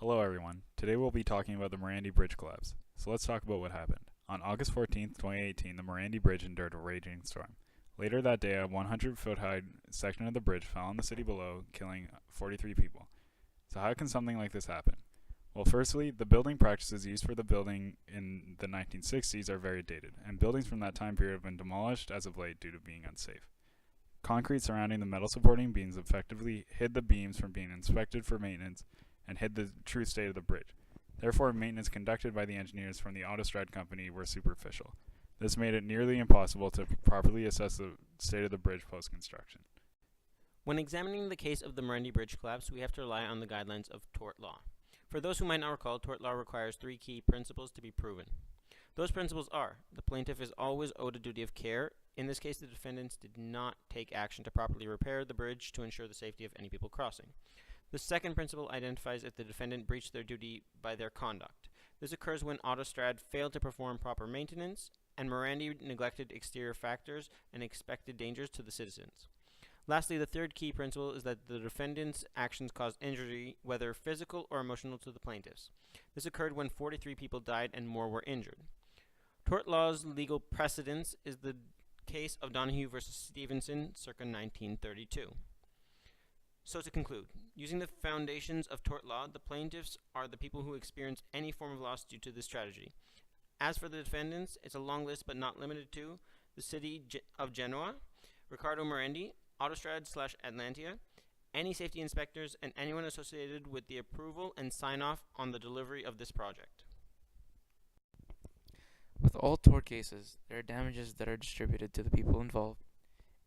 Hello everyone. Today we'll be talking about the Morandi Bridge collapse. So let's talk about what happened. On August 14th, 2018, the Morandi Bridge endured a raging storm. Later that day, a 100-foot high section of the bridge fell on the city below, killing 43 people. So how can something like this happen? Well, firstly, the building practices used for the building in the 1960s are very dated, and buildings from that time period have been demolished as of late due to being unsafe. Concrete surrounding the metal supporting beams effectively hid the beams from being inspected for maintenance and hid the true state of the bridge. Therefore, maintenance conducted by the engineers from the Autostrad company were superficial. This made it nearly impossible to properly assess the state of the bridge post-construction. When examining the case of the Morandi Bridge collapse, we have to rely on the guidelines of tort law. For those who might not recall, tort law requires three key principles to be proven. Those principles are: the plaintiff is always owed a duty of care. In this case, the defendants did not take action to properly repair the bridge to ensure the safety of any people crossing. The second principle identifies if the defendant breached their duty by their conduct. This occurs when Autostrad failed to perform proper maintenance and Morandi neglected exterior factors and expected dangers to the citizens. Lastly, the third key principle is that the defendant's actions caused injury, whether physical or emotional, to the plaintiffs. This occurred when 43 people died and more were injured. Tort law's legal precedence is the case of Donahue v. Stevenson, circa 1932. So to conclude, using the foundations of tort law, the plaintiffs are the people who experience any form of loss due to this tragedy. As for the defendants, it's a long list but not limited to the city of Genoa, Riccardo Morandi, Autostrad/Atlantia, any safety inspectors, and anyone associated with the approval and sign-off on the delivery of this project. With all tort cases, there are damages that are distributed to the people involved.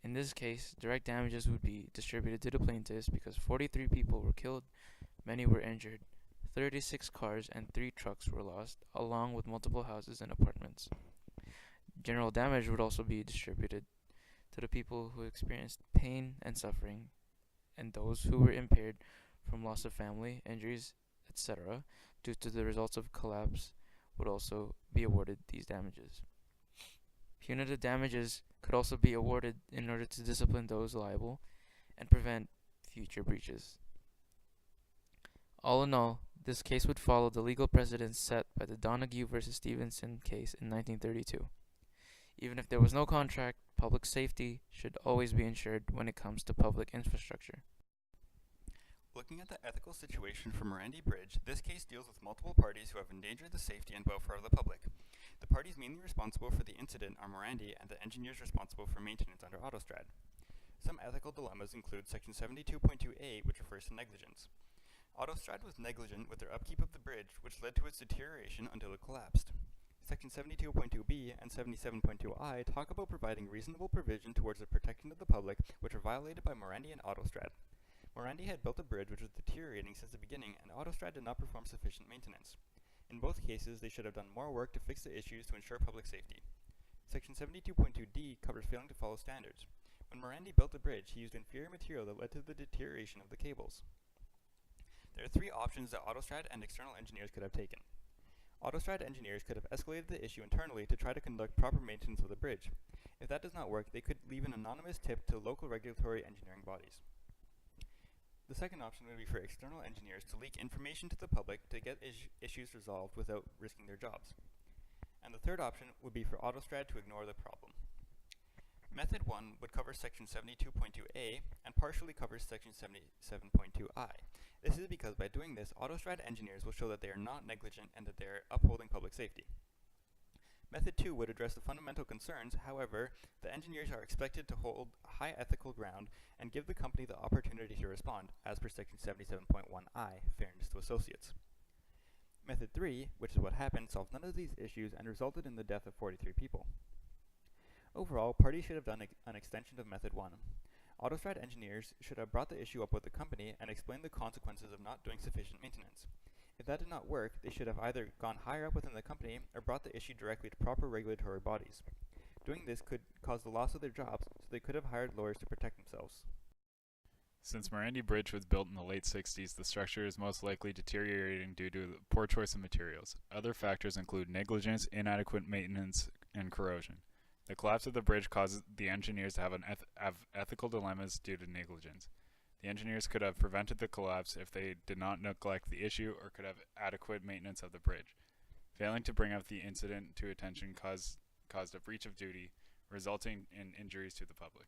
In this case, direct damages would be distributed to the plaintiffs because 43 people were killed, many were injured, 36 cars and 3 trucks were lost, along with multiple houses and apartments. General damage would also be distributed to the people who experienced pain and suffering, and those who were impaired from loss of family, injuries, etc., due to the results of collapse would also be awarded these damages. Punitive damages could also be awarded in order to discipline those liable and prevent future breaches. All in all, this case would follow the legal precedents set by the Donahue v. Stevenson case in 1932. Even if there was no contract, public safety should always be ensured when it comes to public infrastructure. Looking at the ethical situation for Morandi Bridge, this case deals with multiple parties who have endangered the safety and welfare of the public. The parties mainly responsible for the incident are Morandi and the engineers responsible for maintenance under Autostrad. Some ethical dilemmas include Section 72.2a, which refers to negligence. Autostrad was negligent with their upkeep of the bridge, which led to its deterioration until it collapsed. Section 72.2b and 77.2i talk about providing reasonable provision towards the protection of the public, which were violated by Morandi and Autostrad. Morandi had built a bridge which was deteriorating since the beginning, and Autostrad did not perform sufficient maintenance. In both cases, they should have done more work to fix the issues to ensure public safety. Section 72.2d covers failing to follow standards. When Morandi built the bridge, he used inferior material that led to the deterioration of the cables. There are 3 options that Autostrad and external engineers could have taken. Autostrad engineers could have escalated the issue internally to try to conduct proper maintenance of the bridge. If that does not work, they could leave an anonymous tip to local regulatory engineering bodies. The second option would be for external engineers to leak information to the public to get issues resolved without risking their jobs. And the third option would be for Autostrad to ignore the problem. Method 1 would cover Section 72.2a and partially covers Section 77.2i. This is because by doing this, Autostrad engineers will show that they are not negligent and that they are upholding public safety. Method 2 would address the fundamental concerns. However, the engineers are expected to hold high ethical ground and give the company the opportunity to respond, as per Section 77.1i, fairness to associates. Method 3, which is what happened, solved none of these issues and resulted in the death of 43 people. Overall, parties should have done an extension of Method 1. Autostrad engineers should have brought the issue up with the company and explained the consequences of not doing sufficient maintenance. If that did not work, they should have either gone higher up within the company or brought the issue directly to proper regulatory bodies. Doing this could cause the loss of their jobs, so they could have hired lawyers to protect themselves. Since Morandi Bridge was built in the late 60s, the structure is most likely deteriorating due to poor choice of materials. Other factors include negligence, inadequate maintenance, and corrosion. The collapse of the bridge causes the engineers to have ethical dilemmas due to negligence. The engineers could have prevented the collapse if they did not neglect the issue or could have adequate maintenance of the bridge. Failing to bring up the incident to attention caused a breach of duty, resulting in injuries to the public.